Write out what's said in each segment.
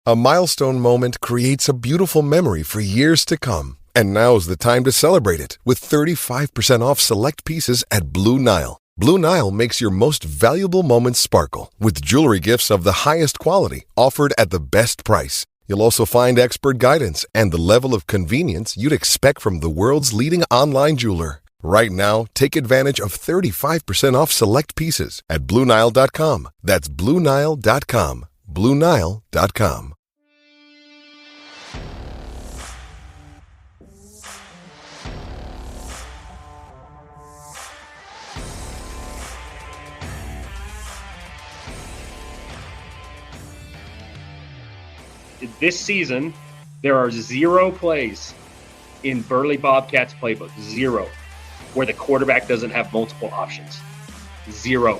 A milestone moment creates a beautiful memory for years to come. And now's the time to celebrate it with 35% off select pieces at Blue Nile. Blue Nile makes your most valuable moments sparkle with jewelry gifts of the highest quality offered at the best price. You'll also find expert guidance and the level of convenience you'd expect from the world's leading online jeweler. Right now, take advantage of 35% off select pieces at BlueNile.com. That's BlueNile.com. BlueNile.com. This season, there are 0 plays in Burley Bobcats playbook, 0, where the quarterback doesn't have multiple options. 0.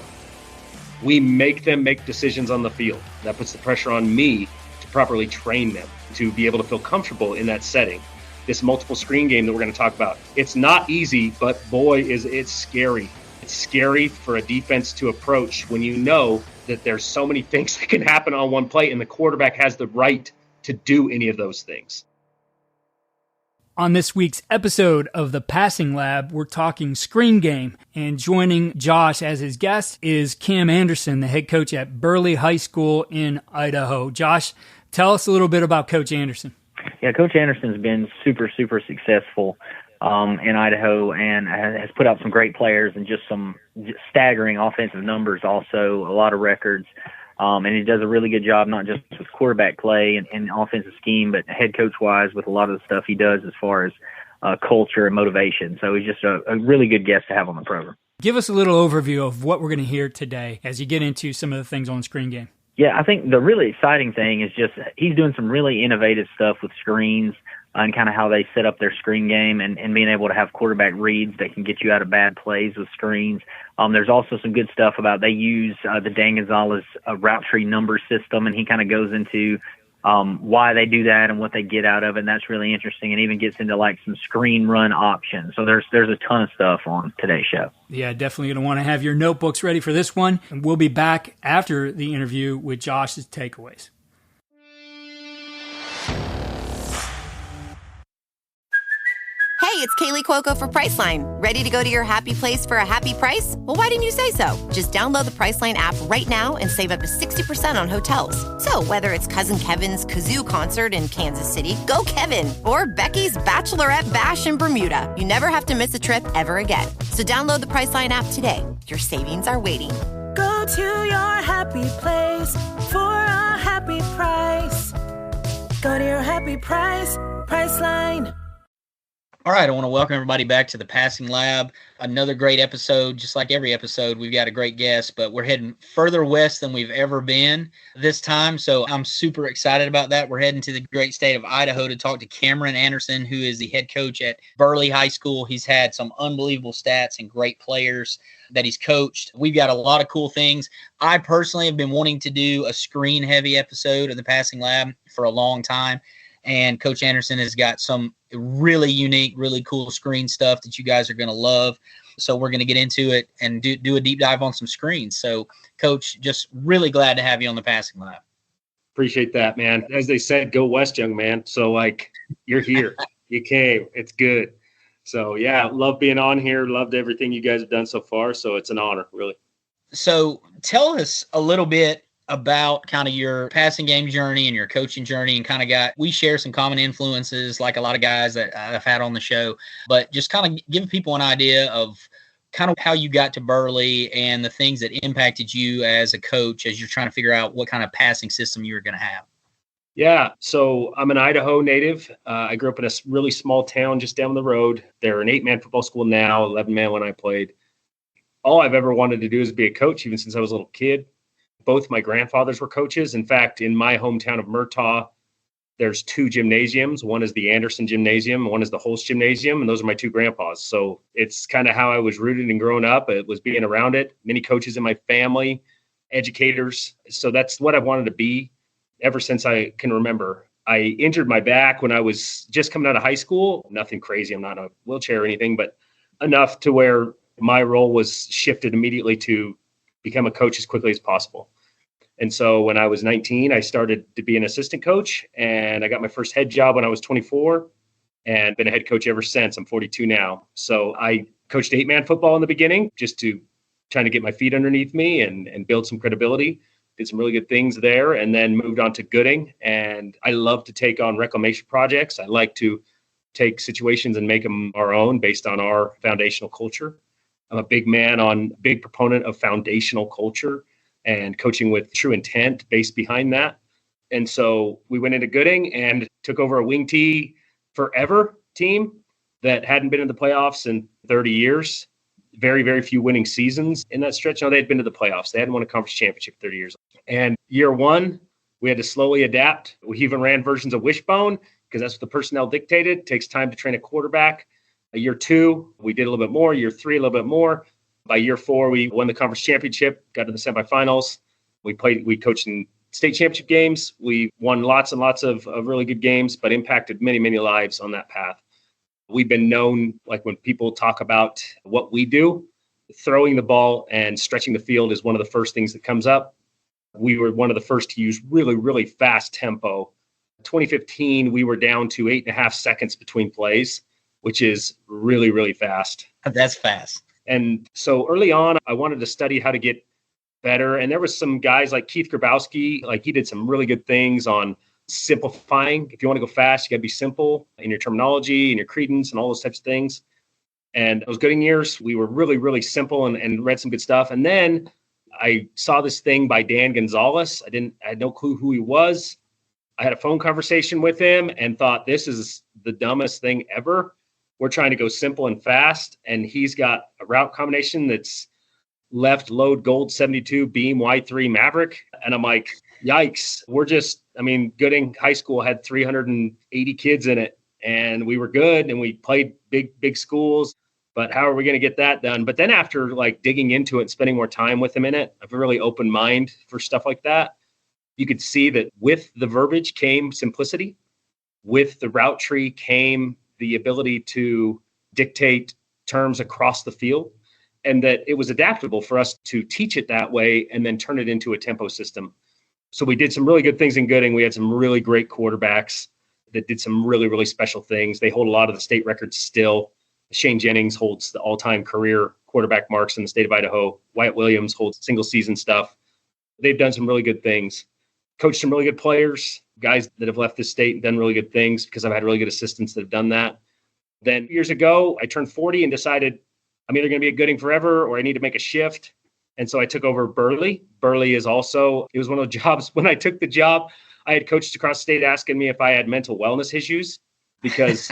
We make them make decisions on the field. That puts the pressure on me to properly train them, to be able to feel comfortable in that setting. This multiple screen game that we're going to talk about, it's not easy, but boy, is it scary. It's scary for a defense to approach when you know that there's so many things that can happen on one play and the quarterback has the right to do any of those things. On this week's episode of the Passing Lab, we're talking screen game, and joining Josh as his guest is Cam Andersen, the head coach at Burley High School in Idaho. Josh, tell us a little bit about Coach Andersen. Yeah, Coach Andersen's been super successful in Idaho and has put out some great players and just some staggering offensive numbers also, a lot of records. And he does a really good job, not just with quarterback play and offensive scheme, but head coach-wise with a lot of the stuff he does as far as culture and motivation. So he's just a really good guest to have on the program. Give us a little overview of what we're going to hear today as you get into some of the things on screen game. Yeah, I think the really exciting thing is just he's doing some really innovative stuff with screens and kind of how they set up their screen game and being able to have quarterback reads that can get you out of bad plays with screens. There's also some good stuff about they use the Dan Gonzalez route tree number system, and he kind of goes into why they do that and what they get out of it, and that's really interesting, and even gets into like some screen run options. So there's a ton of stuff on today's show. Yeah, definitely going to want to have your notebooks ready for this one, and we'll be back after the interview with Josh's takeaways. Hey, it's Kaylee Cuoco for Priceline. Ready to go to your happy place for a happy price? Well, why didn't you say so? Just download the Priceline app right now and save up to 60% on hotels. So whether it's Cousin Kevin's Kazoo Concert in Kansas City, go Kevin, or Becky's Bachelorette Bash in Bermuda, you never have to miss a trip ever again. So download the Priceline app today. Your savings are waiting. Go to your happy place for a happy price. Go to your happy price, Priceline. All right, I want to welcome everybody back to the Passing Lab. Another great episode. Just like every episode, we've got a great guest, but we're heading further west than we've ever been this time, so I'm super excited about that. We're heading to the great state of Idaho to talk to Cameron Andersen, who is the head coach at Burley High School. He's had some unbelievable stats and great players that he's coached. We've got a lot of cool things. I personally have been wanting to do a screen-heavy episode of the Passing Lab for a long time, and Coach Andersen has got some really unique, really cool screen stuff that you guys are going to love. So we're going to get into it and do a deep dive on some screens. So, Coach, just really glad to have you on the Passing Lab. Appreciate that, man. As they said, go west, young man. So, you're here. You came. It's good. So, yeah, love being on here. Loved everything you guys have done so far. So it's an honor, really. So tell us a little bit about kind of your passing game journey and your coaching journey, and we share some common influences like a lot of guys that I've had on the show, but just kind of give people an idea of kind of how you got to Burley and the things that impacted you as a coach as you're trying to figure out what kind of passing system you were going to have. Yeah, so I'm an Idaho native. I grew up in a really small town just down the road. They're an 8-man football school now, 11-man when I played. All I've ever wanted to do is be a coach, even since I was a little kid. Both my grandfathers were coaches. In fact, in my hometown of Murtaugh, there's 2 gymnasiums. One is the Andersen Gymnasium, and one is the Holst Gymnasium, and those are my 2 grandpas. So it's kind of how I was rooted and growing up. It was being around it. Many coaches in my family, educators. So that's what I wanted to be ever since I can remember. I injured my back when I was just coming out of high school. Nothing crazy. I'm not in a wheelchair or anything, but enough to where my role was shifted immediately to become a coach as quickly as possible. And so when I was 19, I started to be an assistant coach, and I got my first head job when I was 24 and been a head coach ever since. I'm 42 now. So I coached 8-man football in the beginning just to trying to get my feet underneath me and build some credibility. Did some really good things there, and then moved on to Gooding. And I love to take on reclamation projects. I like to take situations and make them our own based on our foundational culture. I'm a big proponent of foundational culture and coaching with true intent based behind that. And so we went into Gooding and took over a wing T forever team that hadn't been in the playoffs in 30 years. Very, very few winning seasons in that stretch. No, they had been to the playoffs. They hadn't won a conference championship 30 years. And year one, we had to slowly adapt. We even ran versions of Wishbone because that's what the personnel dictated. It takes time to train a quarterback. Year two, we did a little bit more. Year three, a little bit more. By year four, we won the conference championship, got to the semifinals. We coached in state championship games. We won lots and lots of really good games, but impacted many, many lives on that path. We've been known, like when people talk about what we do, throwing the ball and stretching the field is one of the first things that comes up. We were one of the first to use really, really fast tempo. 2015, we were down to 8.5 seconds between plays, which is really, really fast. That's fast. And so early on, I wanted to study how to get better. And there was some guys like Keith Grabowski, like he did some really good things on simplifying. If you want to go fast, you got to be simple in your terminology and your credence and all those types of things. And those Gooding years, we were really, really simple and read some good stuff. And then I saw this thing by Dan Gonzalez. I had no clue who he was. I had a phone conversation with him and thought, this is the dumbest thing ever. We're trying to go simple and fast. And he's got a route combination that's left load gold 72 beam Y3 Maverick. And I'm like, yikes. Gooding High School had 380 kids in it, and we were good and we played big schools, but how are we going to get that done? But then after like digging into it and spending more time with him in it, I have a really open mind for stuff like that. You could see that with the verbiage came simplicity. With the route tree came the ability to dictate terms across the field, and that it was adaptable for us to teach it that way and then turn it into a tempo system. So we did some really good things in Gooding. We had some really great quarterbacks that did some really, really special things. They hold a lot of the state records still. Shane Jennings holds the all-time career quarterback marks in the state of Idaho. Wyatt Williams holds single season stuff. They've done some really good things. Coached some really good players, guys that have left the state and done really good things because I've had really good assistants that have done that. Then years ago, I turned 40 and decided I'm either going to be at Gooding forever or I need to make a shift. And so I took over Burley. Burley it was one of the jobs. When I took the job, I had coaches across the state asking me if I had mental wellness issues because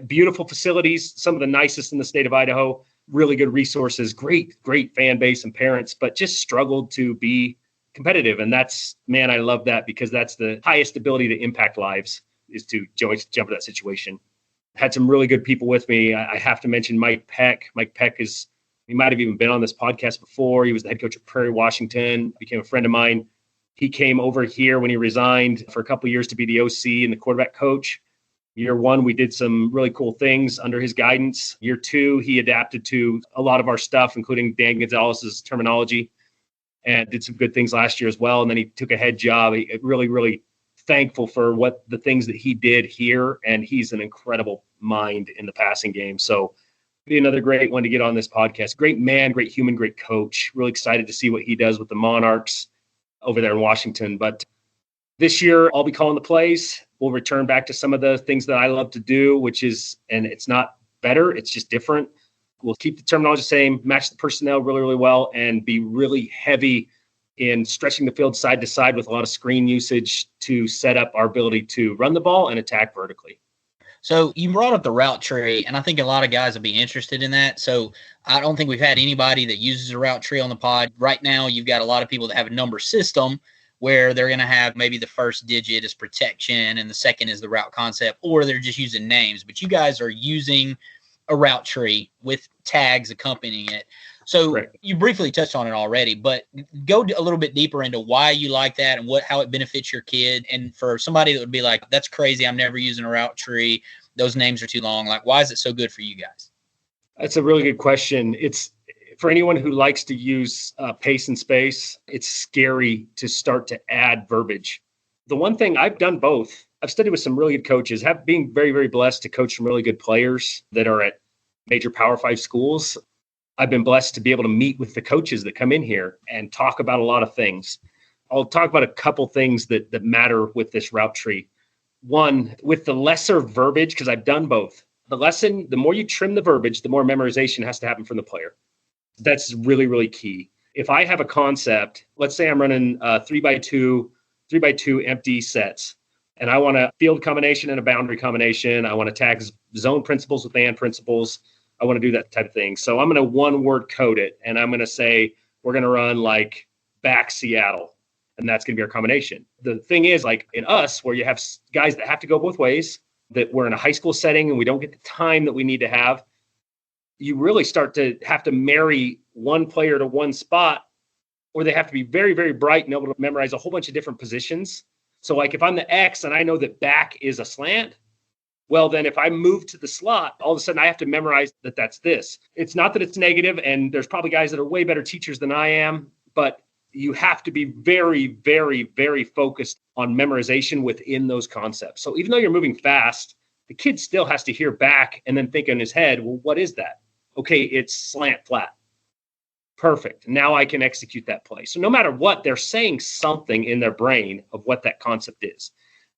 beautiful facilities, some of the nicest in the state of Idaho, really good resources, great fan base and parents, but just struggled to be competitive. And I love that because that's the highest ability to impact lives is to jump into that situation. Had some really good people with me. I have to mention Mike Peck. Mike Peck he might have even been on this podcast before. He was the head coach of Prairie, Washington, became a friend of mine. He came over here when he resigned for a couple of years to be the OC and the quarterback coach. Year one, we did some really cool things under his guidance. Year two, he adapted to a lot of our stuff, including Dan Gonzalez's terminology, and did some good things last year as well. And then he took a head job. Really, really thankful for the things that he did here. And he's an incredible mind in the passing game. So be another great one to get on this podcast. Great man, great human, great coach. Really excited to see what he does with the Monarchs over there in Washington. But this year, I'll be calling the plays. We'll return back to some of the things that I love to do, and it's not better, it's just different. We'll keep the terminology the same, match the personnel really, really well, and be really heavy in stretching the field side to side with a lot of screen usage to set up our ability to run the ball and attack vertically. So you brought up the route tree, and I think a lot of guys would be interested in that. So I don't think we've had anybody that uses a route tree on the pod. Right now, you've got a lot of people that have a number system where they're going to have maybe the first digit is protection and the second is the route concept, or they're just using names. But you guys are using a route tree with tags accompanying it. So Correct. You briefly touched on it already, but go a little bit deeper into why you like that and how it benefits your kid. And for somebody that would be like, that's crazy, I'm never using a route tree, those names are too long. Like, why is it so good for you guys? That's a really good question. for anyone who likes to use pace and space, it's scary to start to add verbiage. The one thing I've done both, I've studied with some really good coaches, being very, very blessed to coach some really good players that are at major Power 5 schools. I've been blessed to be able to meet with the coaches that come in here and talk about a lot of things. I'll talk about a couple things that matter with this route tree. One, with the lesser verbiage, because I've done both. The more you trim the verbiage, the more memorization has to happen from the player. That's really, really key. If I have a concept, let's say I'm running 3x2 empty sets, and I want a field combination and a boundary combination. I want to tag zone principles with and principles. I want to do that type of thing. So I'm going to one-word code it, and I'm going to say we're going to run like back Seattle, and that's going to be our combination. The thing is, like in us, where you have guys that have to go both ways, that we're in a high school setting and we don't get the time that we need to have, you really start to have to marry one player to one spot, or they have to be very, very bright and able to memorize a whole bunch of different positions. So like if I'm the X and I know that back is a slant, well, then if I move to the slot, all of a sudden I have to memorize that that's this. It's not that it's negative, and there's probably guys that are way better teachers than I am, but you have to be very, very, very focused on memorization within those concepts. So even though you're moving fast, the kid still has to hear back and then think in his head, well, what is that? Okay, it's slant flat. Perfect. Now I can execute that play. So no matter what, they're saying something in their brain of what that concept is.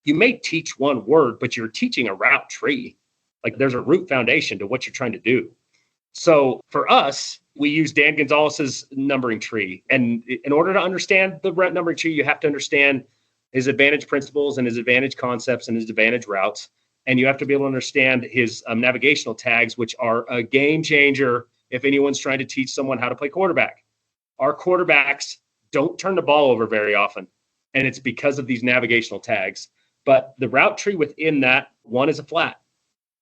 You may teach one word, but you're teaching a route tree. Like there's a root foundation to what you're trying to do. So for us, we use Dan Gonzalez's numbering tree. And in order to understand the numbering tree, you have to understand his advantage principles and his advantage concepts and his advantage routes. And you have to be able to understand his navigational tags, which are a game changer if anyone's trying to teach someone how to play quarterback. Our quarterbacks don't turn the ball over very often, and it's because of these navigational tags. But the route tree within that, 1 is a flat,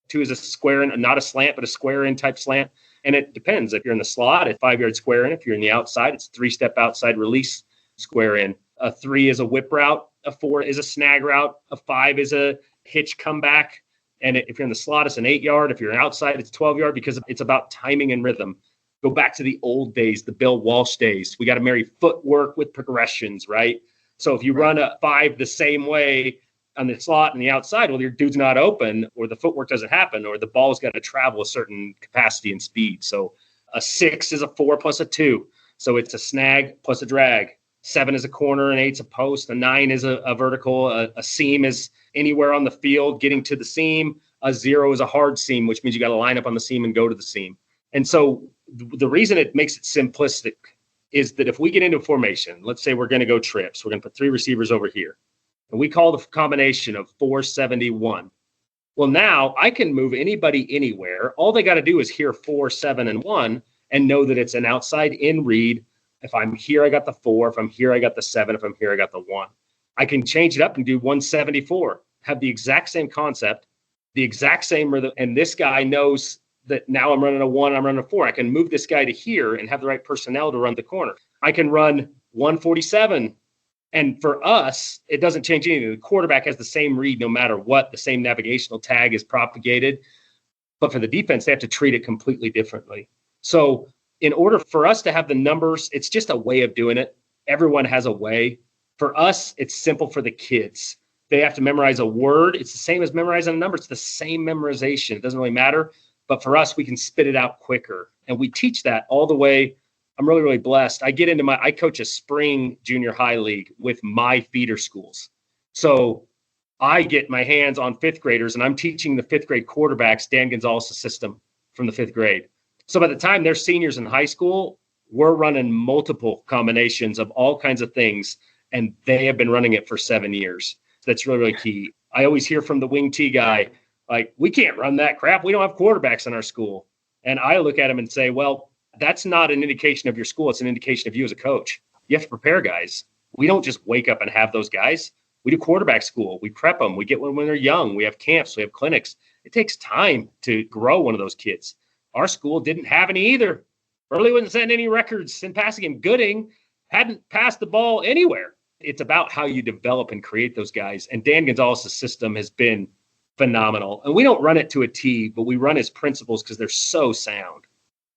2 is a square in, not a slant, but a square in type slant. And it depends. If you're in the slot, it's 5-yard square in. If you're in the outside, it's 3-step outside release square in. A 3 is a whip route. A 4 is a snag route. A 5 is a hitch comeback. And if you're in the slot, it's an 8-yard. If you're outside, it's 12-yard, because it's about timing and rhythm. Go back to the old days, the Bill Walsh days. We got to marry footwork with progressions, right? So if you run a 5 the same way on the slot and the outside, well, your dude's not open, or the footwork doesn't happen, or the ball's got to travel a certain capacity and speed. So a 6 is a 4 plus a 2. So it's a snag plus a drag. 7 is a corner, and 8's a post. A 9 is a vertical. A seam is anywhere on the field getting to the seam. A 0 is a hard seam, which means you got to line up on the seam and go to the seam. And so the reason it makes it simplistic is that if we get into a formation, let's say we're going to go trips, we're going to put 3 receivers over here, and we call the combination of 4-7-1. Well, now I can move anybody anywhere. All they got to do is hear 4, 7, and 1 and know that it's an outside in read. If I'm here, I got the 4. If I'm here, I got the 7. If I'm here, I got the 1. I can change it up and do 174, have the exact same concept, the exact same rhythm. And this guy knows that now I'm running a 1, I'm running a 4. I can move this guy to here and have the right personnel to run the corner. I can run 147. And for us, it doesn't change anything. The quarterback has the same read no matter what. The same navigational tag is propagated. But for the defense, they have to treat it completely differently. So in order for us to have the numbers, it's just a way of doing it. Everyone has a way. For us, it's simple for the kids. They have to memorize a word. It's the same as memorizing a number. It's the same memorization. It doesn't really matter. But for us, we can spit it out quicker. And we teach that all the way. I'm really, really blessed. I coach a spring junior high league with my feeder schools. So I get my hands on 5th graders, and I'm teaching the 5th grade quarterbacks Dan Gonzalez system from the 5th grade. So by the time they're seniors in high school, we're running multiple combinations of all kinds of things, and they have been running it for 7 years. So that's really, really key. I always hear from the wing T guy, like, we can't run that crap. We don't have quarterbacks in our school. And I look at him and say, well, that's not an indication of your school. It's an indication of you as a coach. You have to prepare guys. We don't just wake up and have those guys. We do quarterback school. We prep them. We get one when they're young. We have camps. We have clinics. It takes time to grow one of those kids. Our school didn't have any either. Burley wouldn't send any records in passing him. Gooding hadn't passed the ball anywhere. It's about how you develop and create those guys. And Dan Gonzalez's system has been phenomenal. And we don't run it to a T, but we run his principles because they're so sound.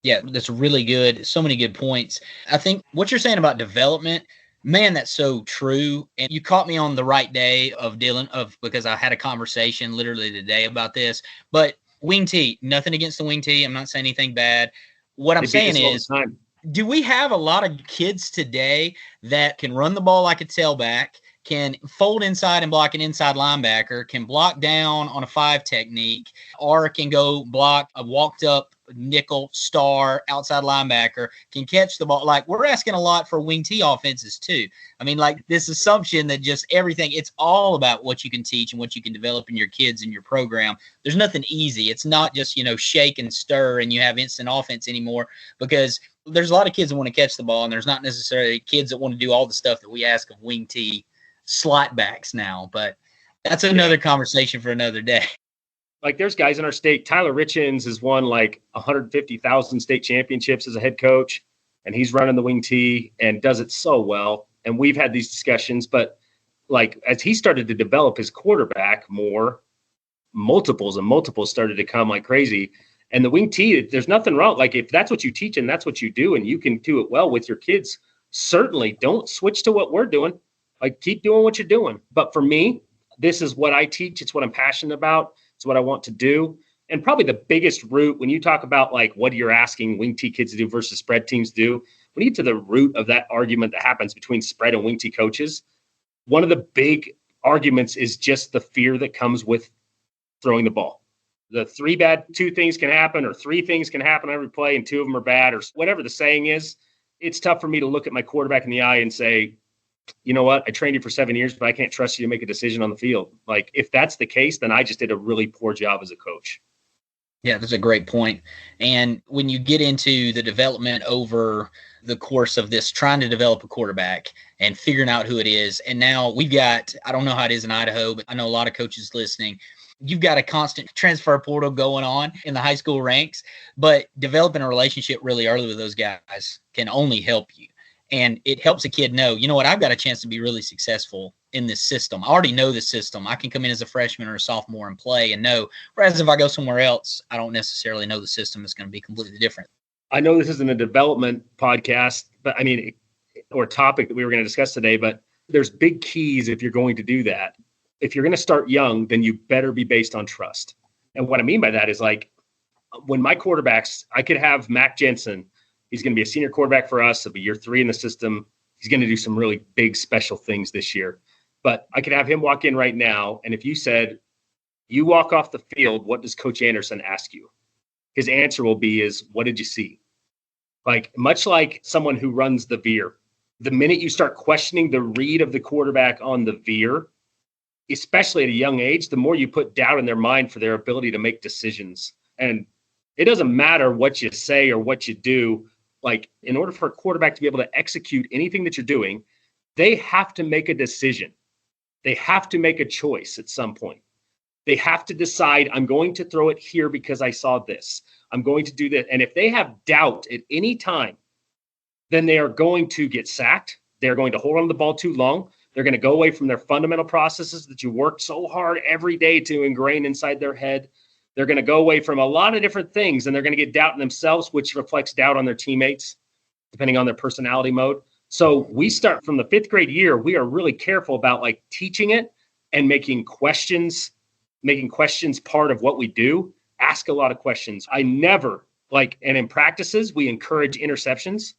Yeah, that's really good. So many good points. I think what you're saying about development, man, that's so true. And you caught me on the right day because I had a conversation literally today about this. But wing T, nothing against the wing T. I'm not saying anything bad. What I'm saying is, do we have a lot of kids today that can run the ball like a tailback, can fold inside and block an inside linebacker, can block down on a 5 technique, or can go block a walked up nickel star outside linebacker, can catch the ball? Like, we're asking a lot for wing T offenses too. I mean, like, this assumption that just everything, it's all about what you can teach and what you can develop in your kids and your program. There's nothing easy. It's not just, shake and stir and you have instant offense anymore, because there's a lot of kids that want to catch the ball, and there's not necessarily kids that want to do all the stuff that we ask of wing T slot backs now. But that's another conversation for another day. Like, there's guys in our state. Tyler Richens has won like 150,000 state championships as a head coach, and he's running the wing T and does it so well. And we've had these discussions, but like, as he started to develop his quarterback more, multiples started to come like crazy. And the wing T, there's nothing wrong. Like, if that's what you teach and that's what you do, and you can do it well with your kids, certainly don't switch to what we're doing. Like, keep doing what you're doing. But for me, this is what I teach. It's what I'm passionate about. It's what I want to do. And probably the biggest root, when you talk about like what you're asking wing T kids to do versus spread teams do, when you get to the root of that argument that happens between spread and wing T coaches, one of the big arguments is just the fear that comes with throwing the ball. The 2 things can happen, or 3 things can happen on every play, and 2 of them are bad, or whatever the saying is. It's tough for me to look at my quarterback in the eye and say, you know what, I trained you for 7 years, but I can't trust you to make a decision on the field. Like, if that's the case, then I just did a really poor job as a coach. Yeah, that's a great point. And when you get into the development over the course of this, trying to develop a quarterback and figuring out who it is, and now we've got, I don't know how it is in Idaho, but I know a lot of coaches listening, you've got a constant transfer portal going on in the high school ranks, but developing a relationship really early with those guys can only help you. And it helps a kid know, you know what, I've got a chance to be really successful in this system. I already know the system. I can come in as a freshman or a sophomore and play and know. Whereas if I go somewhere else, I don't necessarily know the system. It's going to be completely different. I know this isn't a development podcast, but I mean, or topic that we were going to discuss today, but there's big keys if you're going to do that. If you're going to start young, then you better be based on trust. And what I mean by that is, like, when my quarterbacks, I could have Mac Jensen. He's going to be a senior quarterback for us. He'll be year 3 in the system. He's going to do some really big special things this year. But I could have him walk in right now, and if you said, you walk off the field, what does Coach Andersen ask you? His answer will be, what did you see? Like, much like someone who runs the veer, the minute you start questioning the read of the quarterback on the veer, especially at a young age, the more you put doubt in their mind for their ability to make decisions. And it doesn't matter what you say or what you do. Like, in order for a quarterback to be able to execute anything that you're doing, they have to make a decision. They have to make a choice at some point. They have to decide, I'm going to throw it here because I saw this. I'm going to do that. And if they have doubt at any time, then they are going to get sacked. They're going to hold on to the ball too long. They're going to go away from their fundamental processes that you worked so hard every day to ingrain inside their head. They're going to go away from a lot of different things, and they're going to get doubt in themselves, which reflects doubt on their teammates, depending on their personality mode. So we start from the 5th grade year. We are really careful about, like, teaching it and making questions part of what we do. Ask a lot of questions. I never, and in practices, we encourage interceptions.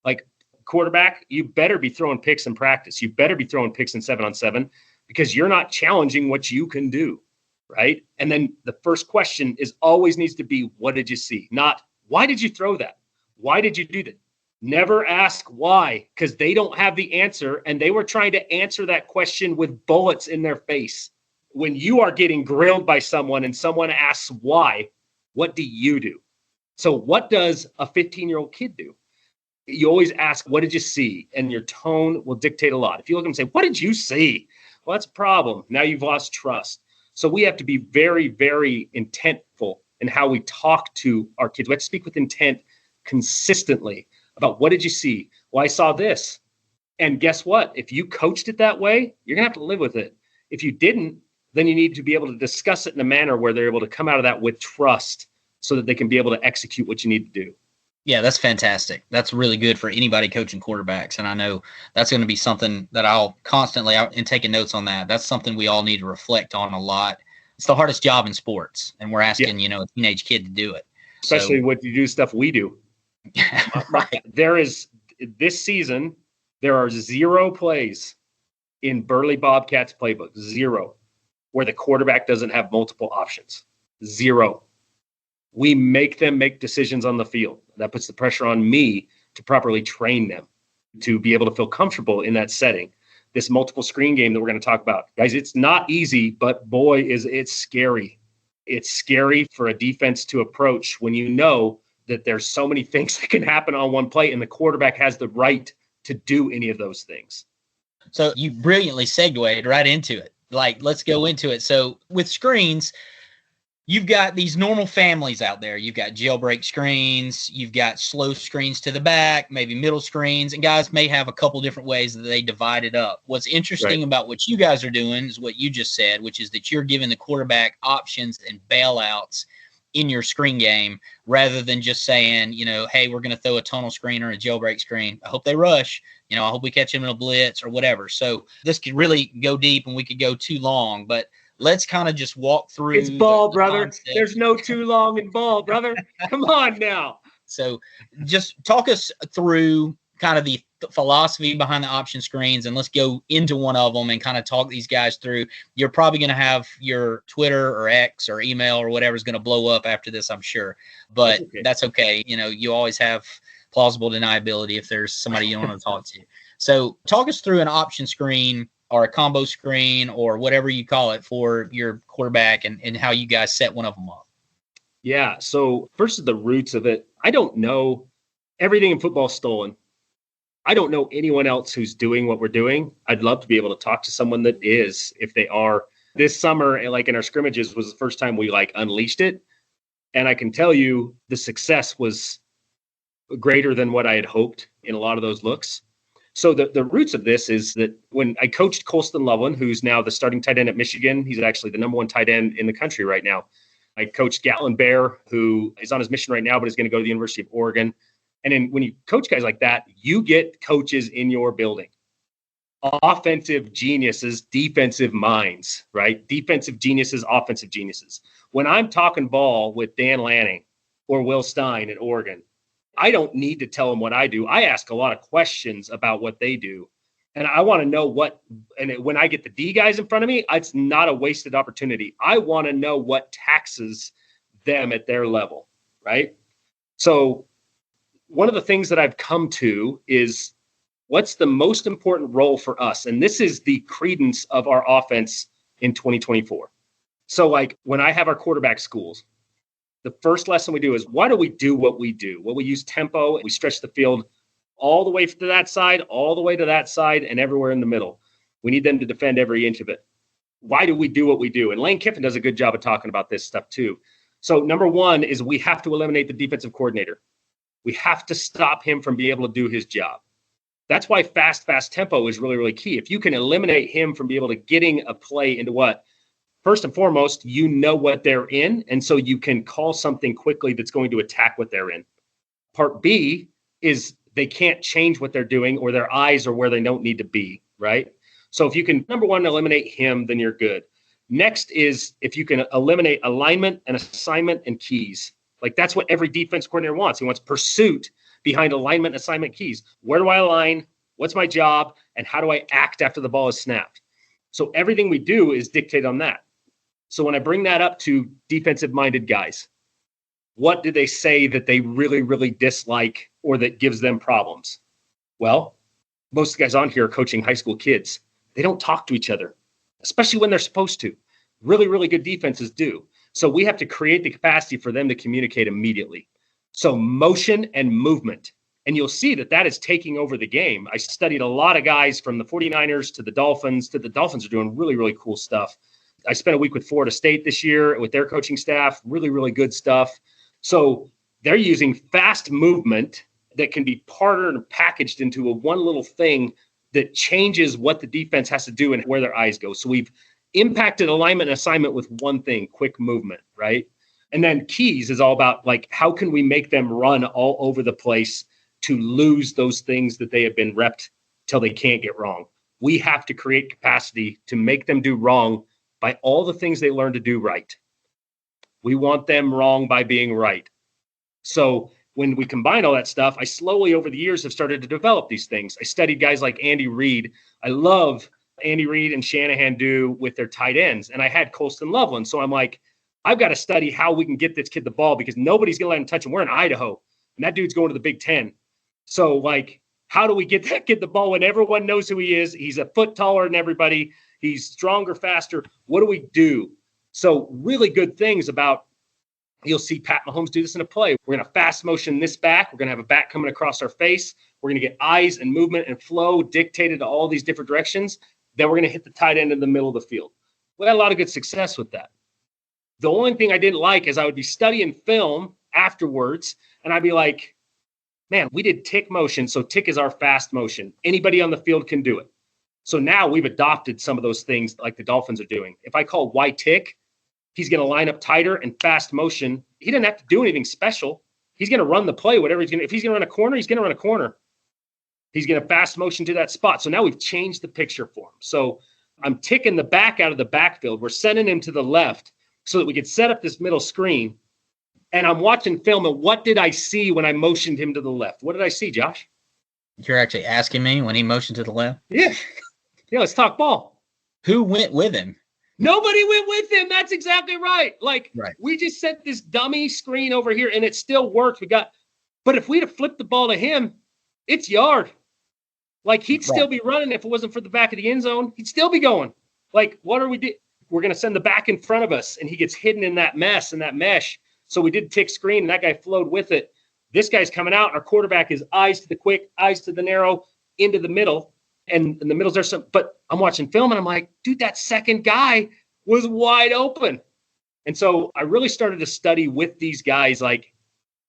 Like, quarterback, you better be throwing picks in practice. You better be throwing picks in 7-on-7, because you're not challenging what you can do. Right. And then the first question always needs to be, what did you see? Not, why did you throw that? Why did you do that? Never ask why, because they don't have the answer. And they were trying to answer that question with bullets in their face. When you are getting grilled by someone and someone asks why, what do you do? So what does a 15-year-old kid do? You always ask, what did you see? And your tone will dictate a lot. If you look at them and say, what did you see? Well, that's a problem. Now you've lost trust. So we have to be very, very intentful in how we talk to our kids. We have to speak with intent consistently about, what did you see? Well, I saw this. And guess what? If you coached it that way, you're going to have to live with it. If you didn't, then you need to be able to discuss it in a manner where they're able to come out of that with trust so that they can be able to execute what you need to do. Yeah, that's fantastic. That's really good for anybody coaching quarterbacks. And I know that's going to be something that I'll constantly, and taking notes on that, that's something we all need to reflect on a lot. It's the hardest job in sports, and we're asking, a teenage kid to do it. Especially when you do stuff we do. Right. This season, there are 0 plays in Burley Bobcats playbook, 0, where the quarterback doesn't have multiple options. 0. We make them make decisions on the field. That puts the pressure on me to properly train them, to be able to feel comfortable in that setting. This multiple screen game that we're going to talk about. Guys, it's not easy, but boy, it's scary. It's scary for a defense to approach when you know that there's so many things that can happen on one play, and the quarterback has the right to do any of those things. So you brilliantly segued right into it. Like, let's go into it. So with screens, you've got these normal families out there. You've got jailbreak screens. You've got slow screens to the back, maybe middle screens. And guys may have a couple different ways that they divide it up. What's interesting about what you guys are doing is what you just said, which is that you're giving the quarterback options and bailouts in your screen game rather than just saying, hey, we're going to throw a tunnel screen or a jailbreak screen. I hope they rush. I hope we catch them in a blitz or whatever. So this could really go deep and we could go too long, but let's kind of just walk through. It's ball, brother. Concept. There's no too long in ball, brother. Come on now. So just talk us through kind of the philosophy behind the option screens, and let's go into one of them and kind of talk these guys through. You're probably going to have your Twitter or X or email or whatever is going to blow up after this, I'm sure. But that's okay. You always have plausible deniability if there's somebody you don't want to talk to. So talk us through an option screen or a combo screen or whatever you call it for your quarterback and how you guys set one of them up. Yeah. So first is the roots of it. I don't know. Everything in football is stolen. I don't know anyone else who's doing what we're doing. I'd love to be able to talk to someone that is, if they are. This summer, like in our scrimmages, was the first time we unleashed it. And I can tell you the success was greater than what I had hoped in a lot of those looks. So the roots of this is that when I coached Colston Loveland, who's now the starting tight end at Michigan, he's actually the number 1 tight end in the country right now. I coached Gatlin Bear, who is on his mission right now, but is going to go to the University of Oregon. And then when you coach guys like that, you get coaches in your building. Offensive geniuses, defensive minds, right? Defensive geniuses, offensive geniuses. When I'm talking ball with Dan Lanning or Will Stein at Oregon, I don't need to tell them what I do. I ask a lot of questions about what they do. And I want to know when I get the D guys in front of me, it's not a wasted opportunity. I want to know what taxes them at their level, right? So one of the things that I've come to is what's the most important role for us? And this is the credence of our offense in 2024. So when I have our quarterback schools, the first lesson we do is, why do we do what we do? Well, we use tempo. We stretch the field all the way to that side, all the way to that side, and everywhere in the middle. We need them to defend every inch of it. Why do we do what we do? And Lane Kiffin does a good job of talking about this stuff too. So number 1 is we have to eliminate the defensive coordinator. We have to stop him from being able to do his job. That's why fast tempo is really, really key. If you can eliminate him from being able to getting a play into what? First and foremost, you know what they're in, and so you can call something quickly that's going to attack what they're in. Part B is they can't change what they're doing, or their eyes are where they don't need to be, right? So if you can, number 1, eliminate him, then you're good. Next is if you can eliminate alignment and assignment and keys. That's what every defense coordinator wants. He wants pursuit behind alignment and assignment keys. Where do I align? What's my job? And how do I act after the ball is snapped? So everything we do is dictated on that. So when I bring that up to defensive-minded guys, what do they say that they really, really dislike or that gives them problems? Well, most of the guys on here are coaching high school kids. They don't talk to each other, especially when they're supposed to. Really, really good defenses do. So we have to create the capacity for them to communicate immediately. So motion and movement. And you'll see that is taking over the game. I studied a lot of guys from the 49ers to the Dolphins. The Dolphins are doing really, really cool stuff. I spent a week with Florida State this year with their coaching staff. Really, really good stuff. So they're using fast movement that can be partnered and packaged into one little thing that changes what the defense has to do and where their eyes go. So we've impacted alignment and assignment with one thing, quick movement, right? And then keys is all about like, how can we make them run all over the place to lose those things that they have been repped till they can't get wrong. We have to create capacity to make them do wrong by all the things they learn to do right. We want them wrong by being right. So when we combine all that stuff, I slowly over the years have started to develop these things. I studied guys like Andy Reid. I love Andy Reid and Shanahan do with their tight ends. And I had Colston Loveland. So I'm like, I've got to study how we can get this kid the ball because nobody's going to let him touch him. We're in Idaho, and that dude's going to the Big Ten. So, like, how do we get that kid the ball when everyone knows who he is? He's a foot taller than everybody. He's stronger, faster. What do we do? So, really good things about, you'll see Pat Mahomes do this in a play. We're going to fast motion this back. We're going to have a back coming across our face. We're going to get eyes and movement and flow dictated to all these different directions. Then we're going to hit the tight end in the middle of the field. We had a lot of good success with that. The only thing I didn't like is I would be studying film afterwards, and I'd be like, man, we did tick motion, so tick is our fast motion. Anybody on the field can do it. So now we've adopted some of those things like the Dolphins are doing. If I call Y tick, he's going to line up tighter and fast motion. He doesn't have to do anything special. He's going to run the play, whatever he's going to. If he's going to run a corner, he's going to run a corner. He's going to fast motion to that spot. So now we've changed the picture for him. So I'm ticking the back out of the backfield. We're sending him to the left so that we could set up this middle screen. And I'm watching film, and what did I see when I motioned him to the left? What did I see, Josh? You're actually asking me when he motioned to the left? Yeah. Yeah, let's talk ball. Who went with him? Nobody went with him. That's exactly right. Like, right. We just set this dummy screen over here, and it still worked. But if we'd have flipped the ball to him, it's yard. Like, he'd still be running if it wasn't for the back of the end zone. He'd still be going. Like, what are we doing? We're going to send the back in front of us, and he gets hidden in that mess and that mesh. So we did tick screen, and that guy flowed with it. This guy's coming out. Our quarterback is eyes to the quick, eyes to the narrow, into the middle. And in the middle's there. But I'm watching film, and I'm like, dude, that second guy was wide open. And so I really started to study with these guys, like,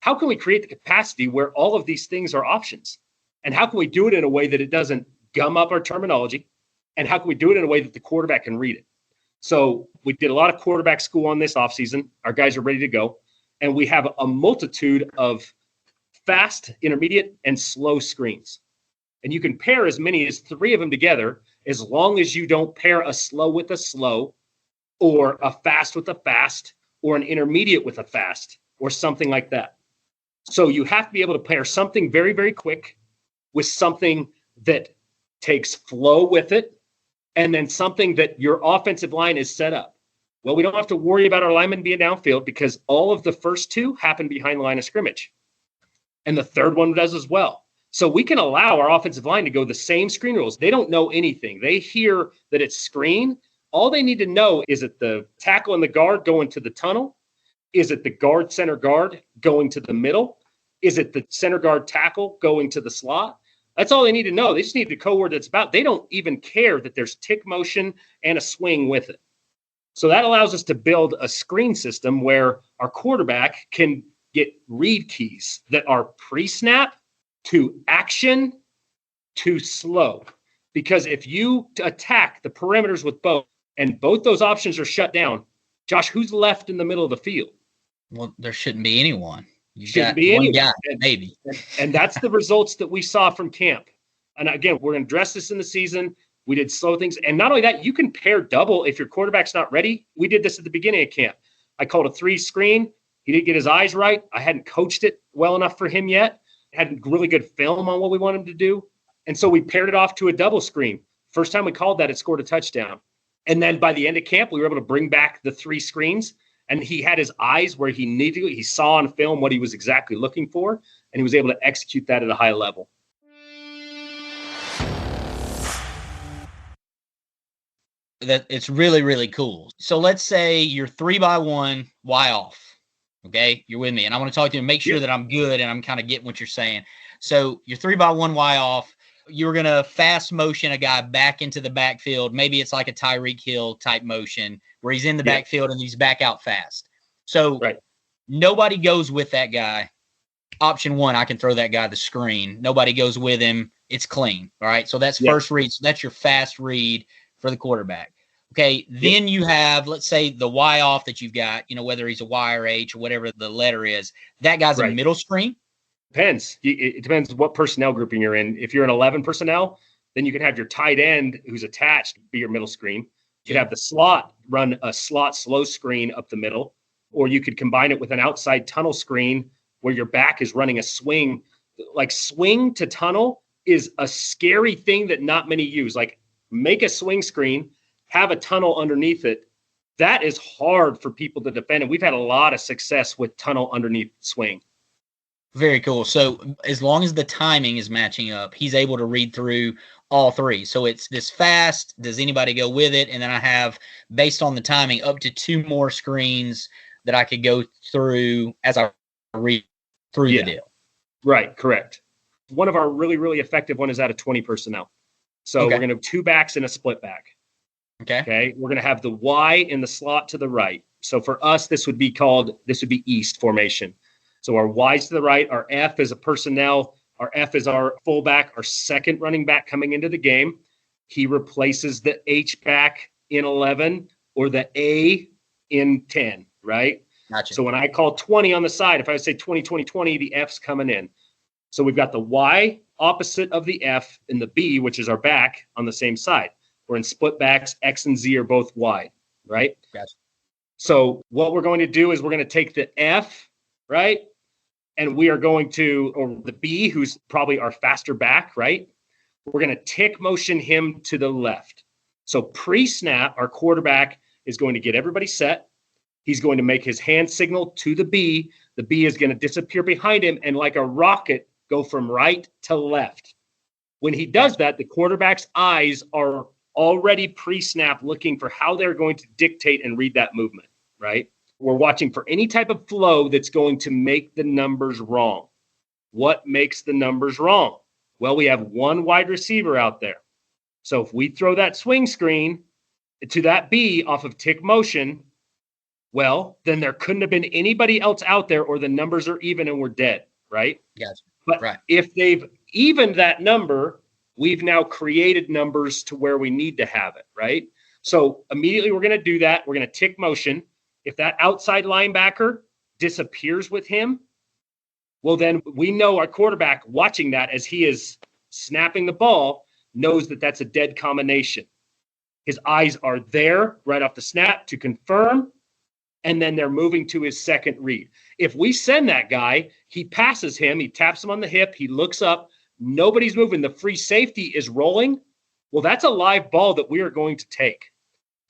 how can we create the capacity where all of these things are options? And how can we do it in a way that it doesn't gum up our terminology? And how can we do it in a way that the quarterback can read it? So we did a lot of quarterback school on this offseason. Our guys are ready to go. And we have a multitude of fast, intermediate, and slow screens. And you can pair as many as 3 of them together as long as you don't pair a slow with a slow or a fast with a fast or an intermediate with a fast or something like that. So you have to be able to pair something very, very quick with something that takes flow with it and then something that your offensive line is set up. Well, we don't have to worry about our linemen being downfield because all of the first 2 happen behind the line of scrimmage. And the third one does as well. So we can allow our offensive line to go the same screen rules. They don't know anything. They hear that it's screen. All they need to know is it the tackle and the guard going to the tunnel? Is it the guard, center guard going to the middle? Is it the center guard tackle going to the slot? That's all they need to know. They just need the code word that's about. They don't even care that there's tick motion and a swing with it. So that allows us to build a screen system where our quarterback can get read keys that are pre-snap to action to slow. Because if you attack the perimeters with both, and both those options are shut down, Josh, who's left in the middle of the field? Well, there shouldn't be anyone. You shouldn't got be one anyone. guy, maybe. And that's the results that we saw from camp. And again, we're going to address this in the season. We did slow things. And not only that, you can pair double if your quarterback's not ready. We did this at the beginning of camp. I called a 3 screen. He didn't get his eyes right. I hadn't coached it well enough for him yet. Hadn't really good film on what we want him to do. And so we paired it off to a double screen. First time we called that, it scored a touchdown. And then by the end of camp, we were able to bring back the 3 screens. And he had his eyes where he needed to. He saw on film what he was exactly looking for. And he was able to execute that at a high level. That it's really, really cool. So let's say you're 3x1, Y off. Okay, you're with me. And I want to talk to you and make sure that I'm good and I'm kind of getting what you're saying. So you're 3x1, Y off. You're going to fast motion a guy back into the backfield. Maybe it's like a Tyreek Hill type motion where he's in the backfield and he's back out fast. So nobody goes with that guy. Option 1, I can throw that guy the screen. Nobody goes with him. It's clean. All right. So that's first read. So that's your fast read for the quarterback. Okay, then you have, let's say, the Y off that you've got, whether he's a Y or H or whatever the letter is. That guy's a middle screen? Depends. It depends what personnel grouping you're in. If you're an 11 personnel, then you can have your tight end who's attached be your middle screen. You could have the slot run a slot slow screen up the middle, or you could combine it with an outside tunnel screen where your back is running a swing. Like swing to tunnel is a scary thing that not many use. Like make a swing screen, have a tunnel underneath it. That is hard for people to defend. And we've had a lot of success with tunnel underneath swing. Very cool. So as long as the timing is matching up, he's able to read through all three. So it's this fast. Does anybody go with it? And then I have, based on the timing, up to 2 more screens that I could go through as I read through the deal. Right. Correct. One of our really, really effective one is out of 20 personnel. So we're going to have 2 backs and a split back. Okay. We're going to have the Y in the slot to the right. So for us, this would be East formation. So our Y's to the right, our F is a personnel, our F is our fullback, our second running back coming into the game. He replaces the H back in 11 or the A in 10, right? Gotcha. So when I call 20 on the side, if I say 20, 20, 20, the F's coming in. So we've got the Y opposite of the F and the B, which is our back, on the same side. We're in split backs, X and Z are both wide, right? Gotcha. So what we're going to do is we're going to take the F, right? And we are going to, or the B, who's probably our faster back, right? We're going to tick motion him to the left. So pre-snap, our quarterback is going to get everybody set. He's going to make his hand signal to the B. The B is going to disappear behind him and like a rocket go from right to left. When he does that, the quarterback's eyes are already pre-snap looking for how they're going to dictate and read that movement, right? We're watching for any type of flow that's going to make the numbers wrong. What makes the numbers wrong? Well, we have 1 wide receiver out there. So if we throw that swing screen to that B off of tick motion, well, then there couldn't have been anybody else out there or the numbers are even and we're dead, right? Gotcha. But if they've evened that number, we've now created numbers to where we need to have it, right? So immediately we're going to do that. We're going to tick motion. If that outside linebacker disappears with him, well, then we know our quarterback watching that as he is snapping the ball knows that that's a dead combination. His eyes are there right off the snap to confirm, and then they're moving to his second read. If we send that guy, he passes him, he taps him on the hip, he looks up, nobody's moving, the free safety is rolling, well, that's a live ball that we are going to take.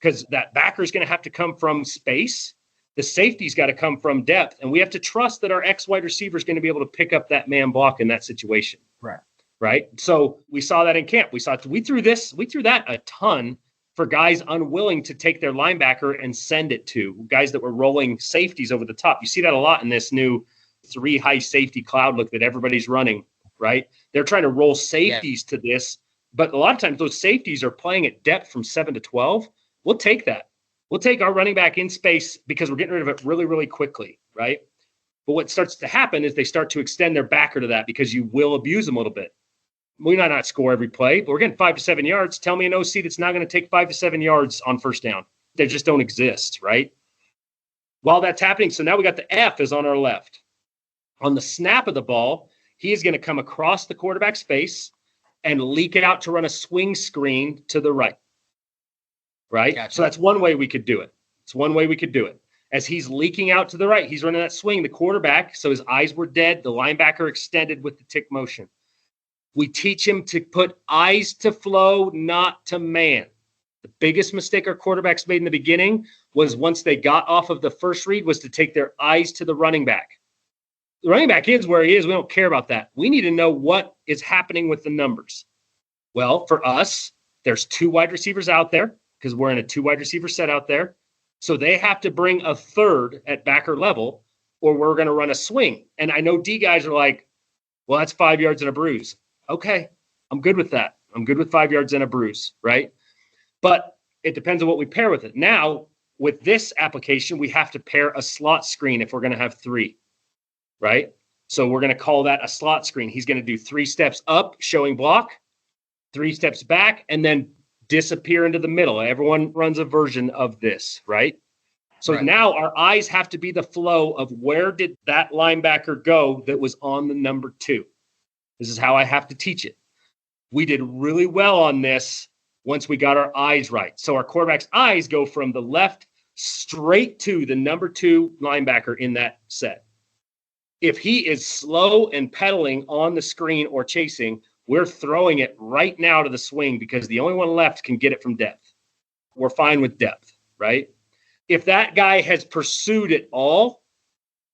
Because that backer is going to have to come from space. The safety's got to come from depth. And we have to trust that our X wide receiver is going to be able to pick up that man block in that situation. Right. So we saw that in camp. We threw that a ton for guys unwilling to take their linebacker and send it to guys that were rolling safeties over the top. You see that a lot in this new 3 high safety cloud look that everybody's running, right? They're trying to roll safeties to this. But a lot of times those safeties are playing at depth from 7 to 12. We'll take that. We'll take our running back in space because we're getting rid of it really, really quickly, right? But what starts to happen is they start to extend their backer to that because you will abuse them a little bit. We might not score every play, but we're getting 5 to 7 yards. Tell me an OC that's not going to take 5 to 7 yards on first down. They just don't exist, right? While that's happening, so now we got the F is on our left. On the snap of the ball, he is going to come across the quarterback's face and leak it out to run a swing screen to the right. Right? Gotcha. So that's one way we could do it. It's one way we could do it. As he's leaking out to the right, he's running that swing, the quarterback, so his eyes were dead, the linebacker extended with the tick motion. We teach him to put eyes to flow, not to man. The biggest mistake our quarterbacks made in the beginning was once they got off of the first read was to take their eyes to the running back. The running back is where he is. We don't care about that. We need to know what is happening with the numbers. Well, for us, there's 2 wide receivers out there, because we're in a 2 wide receiver set out there. So they have to bring a third at backer level or we're going to run a swing. And I know D guys are like, well, that's 5 yards and a bruise. Okay, I'm good with that. I'm good with 5 yards and a bruise, right? But it depends on what we pair with it. Now, with this application, we have to pair a slot screen if we're going to have 3, right? So we're going to call that a slot screen. He's going to do 3 steps up, showing block, 3 steps back, and then disappear into the middle. Everyone runs a version of this, right? So now our eyes have to be the flow of where did that linebacker go that was on the number 2. This is how I have to teach it. We did really well on this once we got our eyes right. So our quarterback's eyes go from the left straight to the number 2 linebacker in that set. If he is slow and pedaling on the screen or chasing, we're throwing it right now to the swing because the only one left can get it from depth. We're fine with depth, right? If that guy has pursued it all,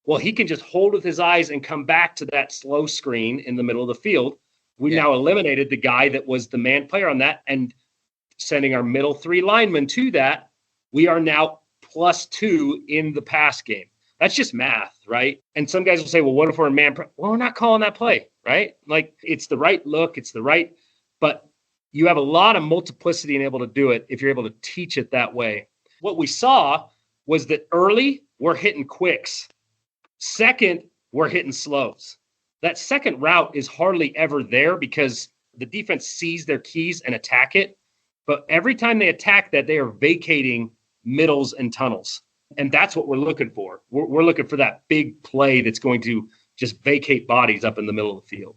well, he can just hold with his eyes and come back to that slow screen in the middle of the field. We now eliminated the guy that was the man player on that, and sending our middle 3 linemen to that, we are now +2 in the pass game. That's just math, right? And some guys will say, well, what if we're in man? Well, we're not calling that play, right? Like, it's the right look, it's the right, but you have a lot of multiplicity and able to do it if you're able to teach it that way. What we saw was that early, we're hitting quicks. Second, we're hitting slows. That second route is hardly ever there because the defense sees their keys and attack it. But every time they attack that, they are vacating middles and tunnels. And that's what we're looking for. We're looking for that big play that's going to just vacate bodies up in the middle of the field.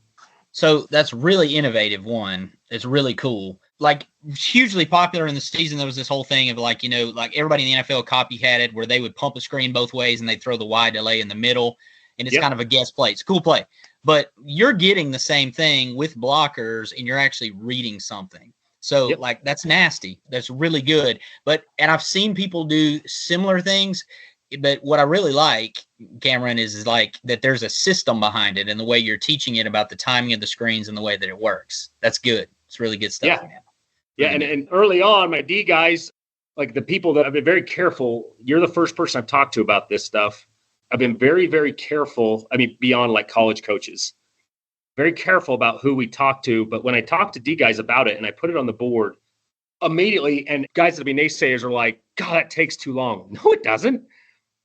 So that's really innovative. One, it's really cool. Like, hugely popular in the season, there was this whole thing of like, you know, like everybody in the NFL copycat it where they would pump a screen both ways and they'd throw the wide delay in the middle. And it's kind of a guess play. It's a cool play. But you're getting the same thing with blockers and you're actually reading something. So like, that's nasty. That's really good. And I've seen people do similar things. But what I really like, Cameron, is like that there's a system behind it and the way you're teaching it about the timing of the screens and the way that it works. That's good. It's really good stuff, man. Yeah, and early on, my D guys, like the people that I've been very careful, you're the first person I've talked to about this stuff. I've been very, very careful. I mean, beyond like college coaches, very careful about who we talk to. But when I talk to D guys about it and I put it on the board immediately, and guys that be naysayers are like, God, that takes too long. No, it doesn't.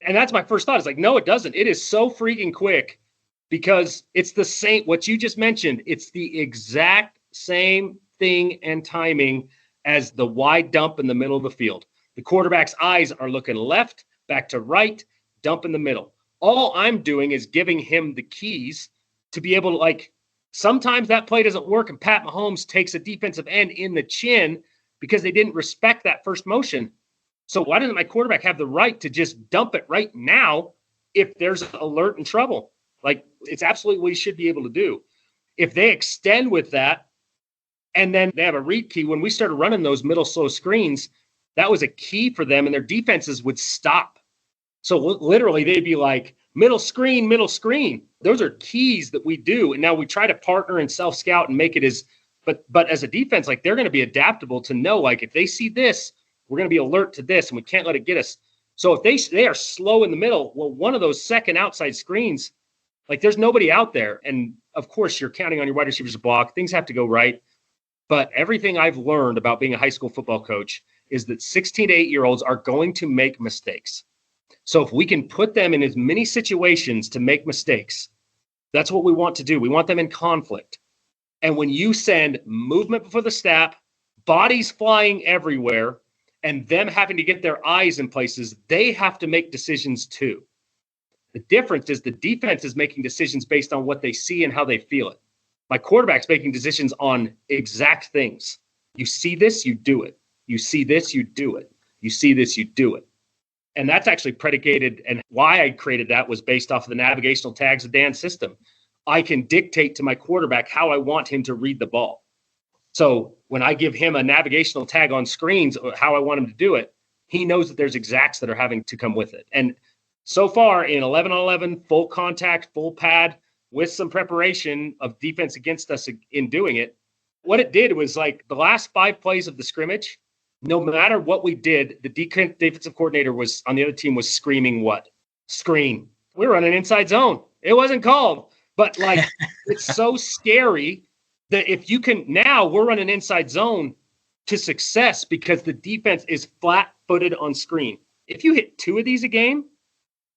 And that's my first thought. It's like, no, it doesn't. It is so freaking quick because it's the same, what you just mentioned. It's the exact same thing and timing as the wide dump in the middle of the field. The quarterback's eyes are looking left, back to right, dump in the middle. All I'm doing is giving him the keys to be able to, like, sometimes that play doesn't work and Pat Mahomes takes a defensive end in the chin because they didn't respect that first motion. So why doesn't my quarterback have the right to just dump it right now if there's alert and trouble? Like, it's absolutely what he should be able to do. If they extend with that, and then they have a read key, when we started running those middle slow screens, that was a key for them, and their defenses would stop. So literally, they'd be like, middle screen, middle screen. Those are keys that we do. And now we try to partner and self-scout and make it as, but as a defense, like, they're going to be adaptable to know, like, if they see this, we're going to be alert to this, and we can't let it get us. So if they are slow in the middle, well, one of those second outside screens, like, there's nobody out there. And of course, you're counting on your wide receivers to block. Things have to go right. But everything I've learned about being a high school football coach is that 16 to 8-year-olds are going to make mistakes. So if we can put them in as many situations to make mistakes, that's what we want to do. We want them in conflict. And when you send movement before the snap, bodies flying everywhere, and them having to get their eyes in places, they have to make decisions too. The difference is the defense is making decisions based on what they see and how they feel it. My quarterback's making decisions on exact things. You see this, you do it. You see this, you do it. You see this, you do it. And that's actually predicated, and why I created that was based off of the navigational tags of Dan's system. I can dictate to my quarterback how I want him to read the ball. So when I give him a navigational tag on screens, or how I want him to do it, he knows that there's exacts that are having to come with it. And so far in 11-on-11, full contact, full pad, with some preparation of defense against us in doing it, what it did was, like, the last 5 plays of the scrimmage, no matter what we did, the defensive coordinator was on the other team was screaming what? Screen. We were running inside zone. It wasn't called. But, like, it's so scary that if you can, now we're running inside zone to success because the defense is flat-footed on screen. If you hit 2 of these a game,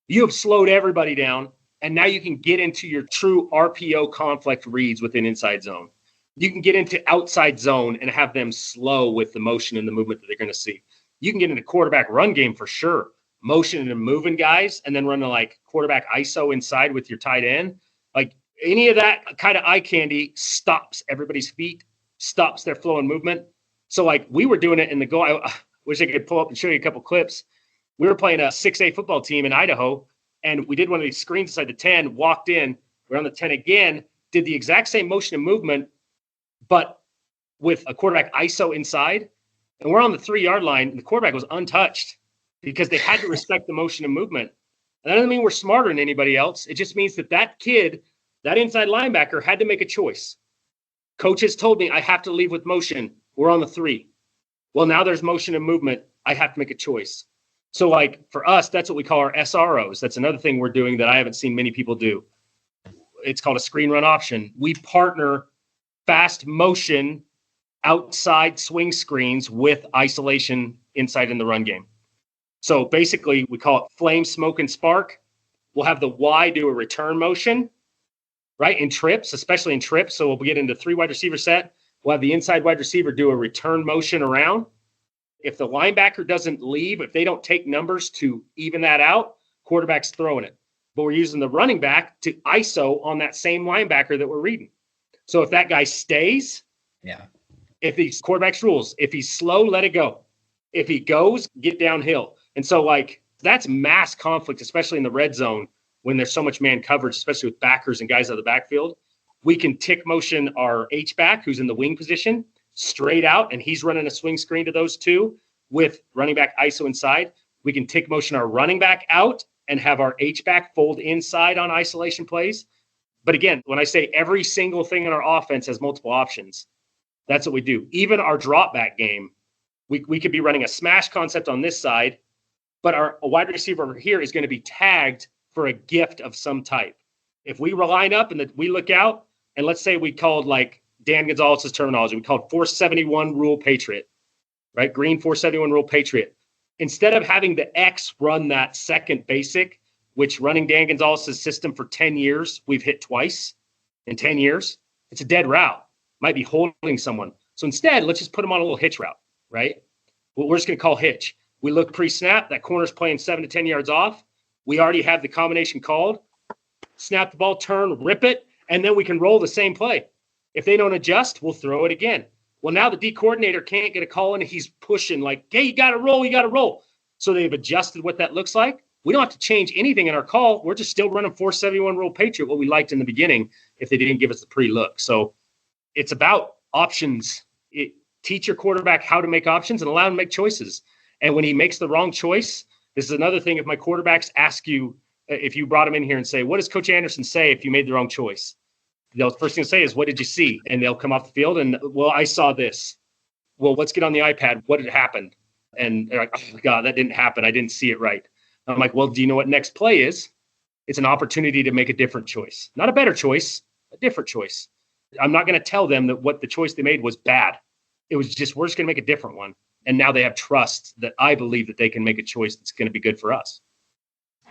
you have slowed everybody down. And now you can get into your true RPO conflict reads within inside zone. You can get into outside zone and have them slow with the motion and the movement that they're going to see. You can get into quarterback run game for sure. Motion and moving guys, and then running like quarterback ISO inside with your tight end. Like any of that kind of eye candy stops everybody's feet, stops their flow and movement. So like we were doing it in the goal. I wish I could pull up and show you a couple clips. We were playing a 6A football team in Idaho, and we did one of these screens inside the 10, walked in, we're on the 10 again, did the exact same motion and movement, but with a quarterback ISO inside. And we're on the 3-yard line, and the quarterback was untouched because they had to respect the motion and movement. And that doesn't mean we're smarter than anybody else. It just means that that kid, that inside linebacker, had to make a choice. Coaches told me I have to leave with motion. We're on the 3. Well, now there's motion and movement. I have to make a choice. So, like, for us, that's what we call our SROs. That's another thing we're doing that I haven't seen many people do. It's called a screen run option. We partner fast motion outside swing screens with isolation inside in the run game. So basically, we call it flame, smoke, and spark. We'll have the Y do a return motion, right, in trips, especially in trips. So we'll get into 3 wide receiver set. We'll have the inside wide receiver do a return motion around. If the linebacker doesn't leave, if they don't take numbers to even that out, quarterback's throwing it. But we're using the running back to ISO on that same linebacker that we're reading. So if that guy stays, if he's quarterback's rules, if he's slow, let it go. If he goes, get downhill. And so, like, that's mass conflict, especially in the red zone when there's so much man coverage, especially with backers and guys out of the backfield. We can tick motion our H-back, who's in the wing position, straight out, and he's running a swing screen to those two with running back ISO inside. We can tick motion our running back out and have our H-back fold inside on isolation plays. But again, when I say every single thing in our offense has multiple options, that's what we do. Even our drop back game, we could be running a smash concept on this side, but our wide receiver over here is going to be tagged for a gift of some type. If we line up and we look out, and let's say we called, like Dan Gonzalez's terminology, we called 471 rule Patriot, right? Green 471 rule Patriot. Instead of having the X run that second basic, which running Dan Gonzalez's system for 10 years, we've hit twice in 10 years, it's a dead route. Might be holding someone. So instead, let's just put them on a little hitch route, right? Well, we're just going to call hitch. We look pre-snap. That corner's playing 7 to 10 yards off. We already have the combination called. Snap the ball, turn, rip it, and then we can roll the same play. If they don't adjust, we'll throw it again. Well, now the D coordinator can't get a call in. He's pushing like, hey, you got to roll, you got to roll. So they've adjusted what that looks like. We don't have to change anything in our call. We're just still running 471 rule Patriot, what we liked in the beginning, if they didn't give us the pre-look. So it's about options. Teach your quarterback how to make options and allow him to make choices. And when he makes the wrong choice, this is another thing. If my quarterbacks ask you, if you brought him in here and say, what does Coach Andersen say if you made the wrong choice? The first thing to say is, what did you see? And they'll come off the field and, well, I saw this. Well, let's get on the iPad. What had happened? And they're like, oh, God, that didn't happen. I didn't see it right. I'm like, well, do you know what next play is? It's an opportunity to make a different choice. Not a better choice, a different choice. I'm not going to tell them that what the choice they made was bad. It was just, we're just going to make a different one. And now they have trust that I believe that they can make a choice that's going to be good for us.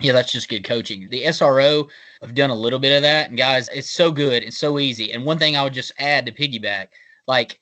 Yeah, that's just good coaching. The SRO have done a little bit of that. And guys, it's so good. It's so easy. And one thing I would just add to piggyback, like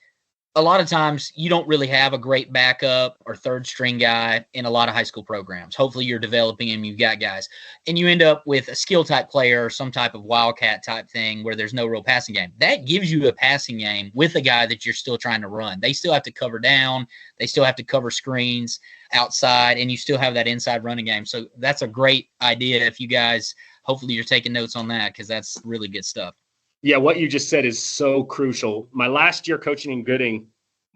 a lot of times you don't really have a great backup or third string guy in a lot of high school programs. Hopefully you're developing them. You've got guys and you end up with a skill type player or some type of wildcat type thing where there's no real passing game. That gives you a passing game with a guy that you're still trying to run. They still have to cover down. They still have to cover screens outside, and you still have that inside running game. So that's a great idea. If you guys, hopefully you're taking notes on that, because that's really good stuff. Yeah, what you just said is so crucial. My last year coaching in Gooding,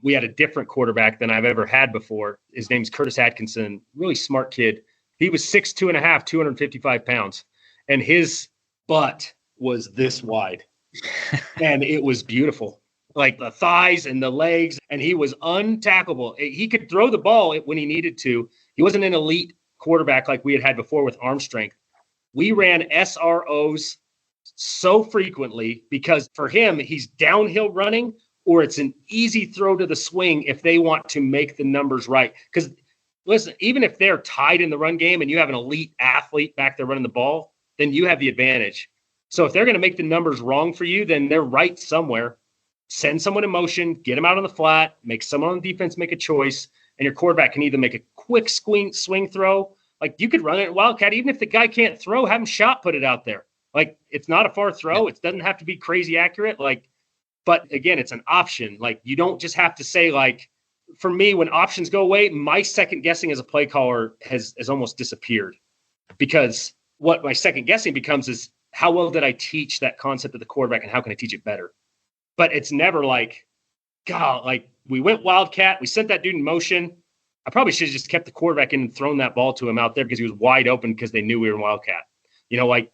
we had a different quarterback than I've ever had before. His name's Curtis Atkinson, really smart kid. He was 6'2.5", 255 pounds, and his butt was this wide. And it was beautiful. Like the thighs and the legs, and he was untackleable. He could throw the ball when he needed to. He wasn't an elite quarterback like we had before with arm strength. We ran SROs so frequently because for him, he's downhill running, or it's an easy throw to the swing if they want to make the numbers right. Because listen, even if they're tied in the run game and you have an elite athlete back there running the ball, then you have the advantage. So if they're going to make the numbers wrong for you, then they're right somewhere. send someone in motion, get them out on the flat, make someone on defense make a choice, and your quarterback can either make a quick swing throw. Like you could run it wildcat, even if the guy can't throw, have him shot put it out there. Like it's not a far throw. It doesn't have to be crazy accurate. Like, but again, it's an option. Like you don't just have to say like, for me, when options go away, my second guessing as a play caller has almost disappeared, because what my second guessing becomes is how well did I teach that concept of the quarterback and how can I teach it better? But it's never like, God, like we went wildcat, we sent that dude in motion. I probably should have just kept the quarterback in and thrown that ball to him out there because he was wide open because they knew we were in wildcat. You know, like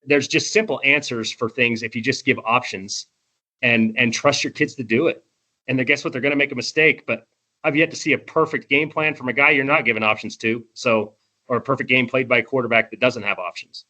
there's just simple answers for things if you just give options and trust your kids to do it. And then guess what? They're going to make a mistake, but I've yet to see a perfect game plan from a guy you're not giving options to. So, or a perfect game played by a quarterback that doesn't have options.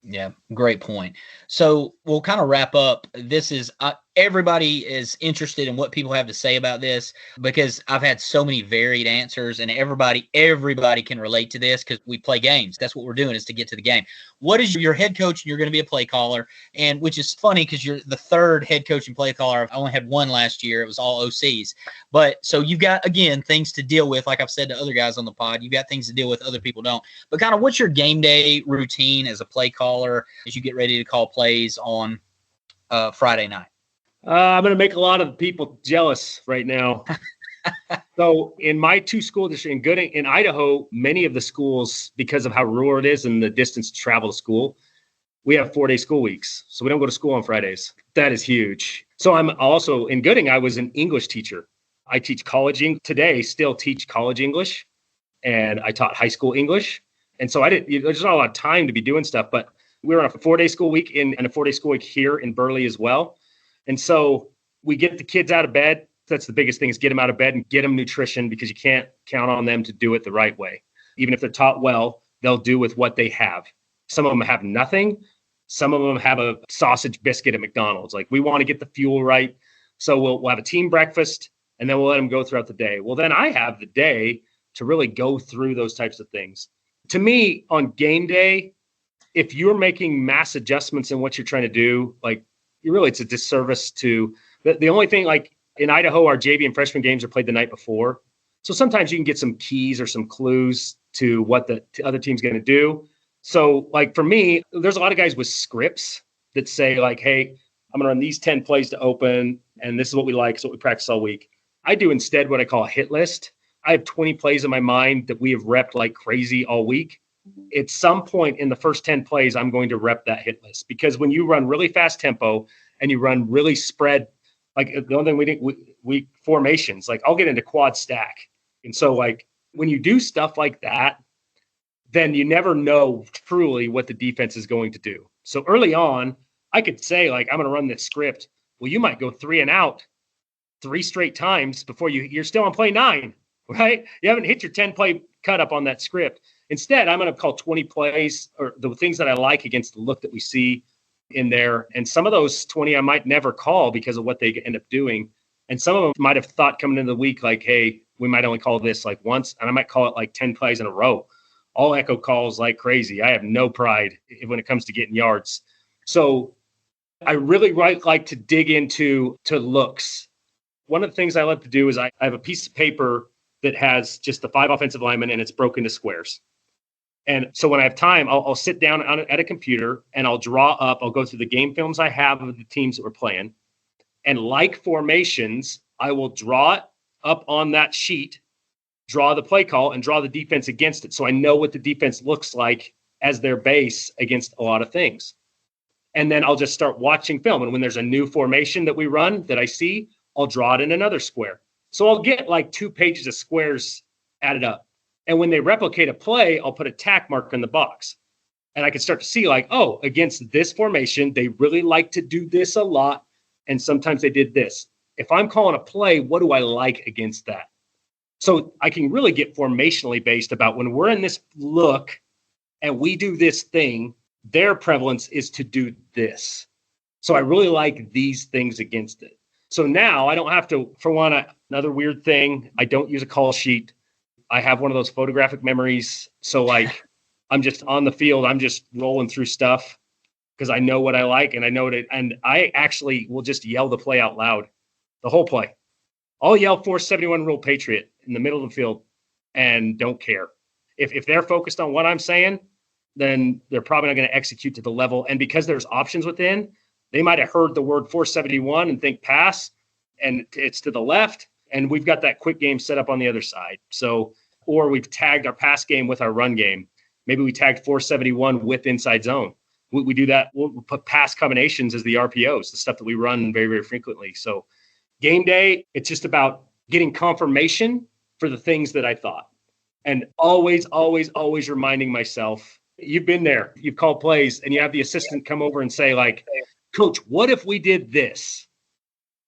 Yeah, great point. So we'll kind of wrap up. This is everybody is interested in what people have to say about this because I've had so many varied answers, and everybody can relate to this because we play games. That's what we're doing is to get to the game. What is your head coach and you're going to be a play caller? And which is funny because you're the third head coach and play caller. I only had one last year. It was all OCs. But so you've got, again, things to deal with. Like I've said to other guys on the pod, you've got things to deal with other people don't. But kind of what's your game day routine as a play caller as you get ready to call plays on Friday night? I'm going to make a lot of people jealous right now. So in my two school districts in Idaho, many of the schools, because of how rural it is and the distance to travel to school, we have 4-day school weeks. So we don't go to school on Fridays. That is huge. So I'm also in Gooding, I was an English teacher. I teach today, still teach college English, and I taught high school English. And so there's not a lot of time to be doing stuff, but we were on a 4-day school week and a 4-day school week here in Burley as well. And so we get the kids out of bed. That's the biggest thing is get them out of bed and get them nutrition because you can't count on them to do it the right way. Even if they're taught well, they'll do with what they have. Some of them have nothing. Some of them have a sausage biscuit at McDonald's. Like we want to get the fuel right. So we'll have a team breakfast and then we'll let them go throughout the day. Well, then I have the day to really go through those types of things. To me, on game day, if you're making mass adjustments in what you're trying to do, like it's a disservice to the only thing. Like in Idaho, our JV and freshman games are played the night before. So sometimes you can get some keys or some clues to what the other team's going to do. So like for me, there's a lot of guys with scripts that say like, hey, I'm going to run these 10 plays to open, and this is what we like. So what we practice all week. I do instead what I call a hit list. I have 20 plays in my mind that we have repped like crazy all week. At some point in the first 10 plays, I'm going to rep that hit list because when you run really fast tempo and you run really spread, like the only thing we formations, like I'll get into quad stack. And so like when you do stuff like that, then you never know truly what the defense is going to do. So early on, I could say like, I'm going to run this script. Well, you might go 3 and out 3 straight times before you're still on play 9, right? You haven't hit your 10 play cut up on that script. Instead, I'm going to call 20 plays or the things that I like against the look that we see in there. And some of those 20 I might never call because of what they end up doing. And some of them might have thought coming into the week, like, hey, we might only call this like once. And I might call it like 10 plays in a row. All echo calls like crazy. I have no pride when it comes to getting yards. So I really like to dig into looks. One of the things I love to do is I have a piece of paper that has just the 5 offensive linemen and it's broken to squares. And so when I have time, I'll sit down at a computer and I'll go through the game films I have of the teams that we're playing. And like formations, I will draw it up on that sheet, draw the play call, and draw the defense against it. So I know what the defense looks like as their base against a lot of things. And then I'll just start watching film. And when there's a new formation that we run that I see, I'll draw it in another square. So I'll get like 2 pages of squares added up. And when they replicate a play, I'll put a tack mark in the box. And I can start to see like, oh, against this formation, they really like to do this a lot. And sometimes they did this. If I'm calling a play, what do I like against that? So I can really get formationally based about when we're in this look and we do this thing, their prevalence is to do this. So I really like these things against it. So now I don't have to, for one, another weird thing, I don't use a call sheet. I have one of those photographic memories. So like, I'm just on the field. I'm just rolling through stuff because I know what I like and I know it. And I actually will just yell the play out loud. the whole play. I'll yell 471 rule Patriot in the middle of the field and don't care. If they're focused on what I'm saying, then they're probably not going to execute to the level. And because there's options within, they might have heard the word 471 and think pass, and it's to the left. And we've got that quick game set up on the other side. So, or we've tagged our pass game with our run game. Maybe we tagged 471 with inside zone. We do that. We'll put pass combinations as the RPOs, the stuff that we run very, very frequently. So game day, it's just about getting confirmation for the things that I thought. And always, always, always reminding myself, you've been there, you've called plays, and you have the assistant come over and say, like, Coach, what if we did this?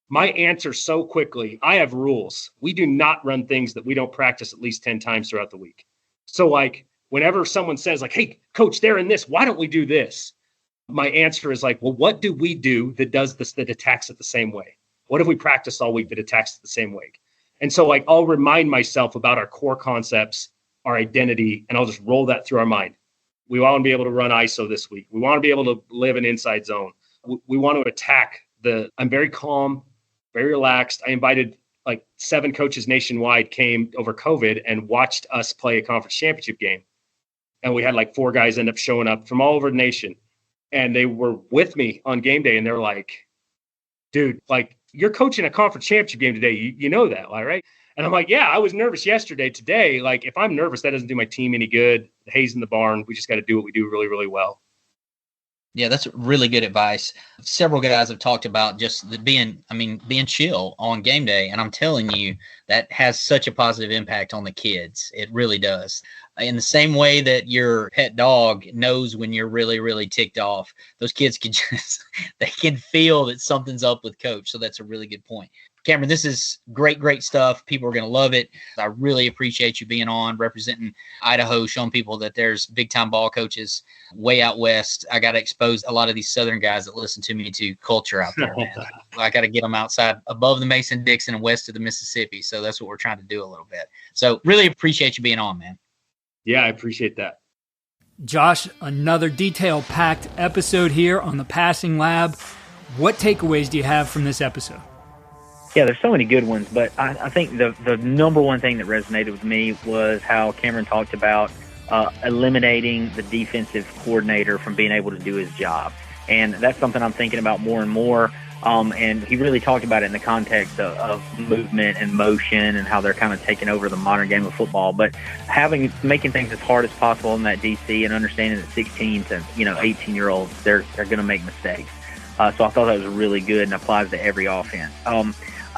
My answer so quickly, I have rules. We do not run things that we don't practice at least 10 times throughout the week. So, like, whenever someone says, like, hey, Coach, they're in this, why don't we do this? My answer is like, well, what do we do that does this, that attacks it the same way? What have we practiced all week that attacks it the same way? And so, like, I'll remind myself about our core concepts, our identity, and I'll just roll that through our mind. We want to be able to run ISO this week. We want to be able to live an inside zone. We want to attack I'm very calm, very relaxed. I invited like 7 coaches nationwide came over COVID and watched us play a conference championship game. And we had like 4 guys end up showing up from all over the nation. And they were with me on game day. And they're like, dude, like, you're coaching a conference championship game today. You know that, right? And I'm like, yeah, I was nervous yesterday. Today, like, if I'm nervous, that doesn't do my team any good. The hay's in the barn. We just got to do what we do really, really well. Yeah, that's really good advice. Several guys have talked about just being chill on game day. And I'm telling you, that has such a positive impact on the kids. It really does. In the same way that your pet dog knows when you're really, really ticked off, those kids they can feel that something's up with coach. So that's a really good point. Cameron, this is great, great stuff. People are going to love it. I really appreciate you being on, representing Idaho, showing people that there's big-time ball coaches way out west. I got to expose a lot of these Southern guys that listen to me to culture out there, man. I got to get them outside above the Mason-Dixon and west of the Mississippi. So that's what we're trying to do a little bit. So really appreciate you being on, man. Yeah, I appreciate that. Josh, another detail-packed episode here on the Passing Lab. What takeaways do you have from this episode? Yeah, there's so many good ones, but I think the number one thing that resonated with me was how Cameron talked about eliminating the defensive coordinator from being able to do his job. And that's something I'm thinking about more and more. And he really talked about it in the context of movement and motion and how they're kind of taking over the modern game of football. But making things as hard as possible in that DC and understanding that 16 to 18-year-olds, they're going to make mistakes. So I thought that was really good and applies to every offense.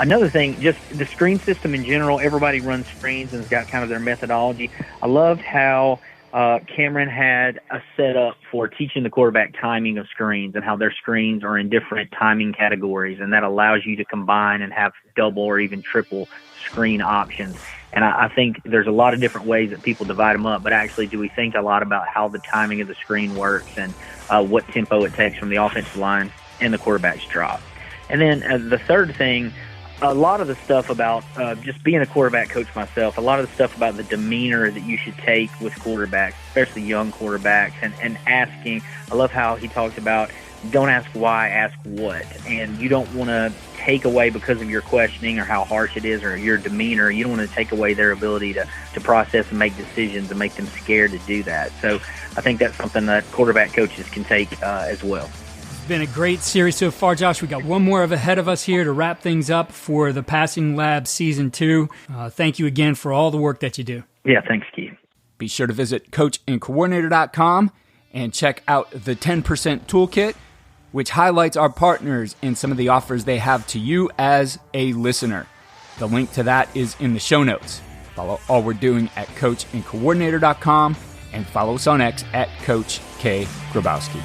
Another thing, just the screen system in general, everybody runs screens and has got kind of their methodology. I loved how Cameron had a setup for teaching the quarterback timing of screens and how their screens are in different timing categories, and that allows you to combine and have double or even triple screen options. And I think there's a lot of different ways that people divide them up, but actually do we think a lot about how the timing of the screen works and what tempo it takes from the offensive line and the quarterback's drop. And then the third thing, a lot of the stuff about just being a quarterback coach myself, a lot of the stuff about the demeanor that you should take with quarterbacks, especially young quarterbacks, and asking. I love how he talked about don't ask why, ask what. And you don't want to take away because of your questioning or how harsh it is or your demeanor. You don't want to take away their ability to process and make decisions and make them scared to do that. So I think that's something that quarterback coaches can take as well. Been a great series so far, Josh. We got one more ahead of us here to wrap things up for the Passing Lab Season 2. Thank you again for all the work that you do. Yeah, thanks, Keith. Be sure to visit coachandcoordinator.com and check out the 10% Toolkit, which highlights our partners and some of the offers they have to you as a listener. The link to that is in the show notes. Follow all we're doing at coachandcoordinator.com and follow us on X at Coach K. Grabowski.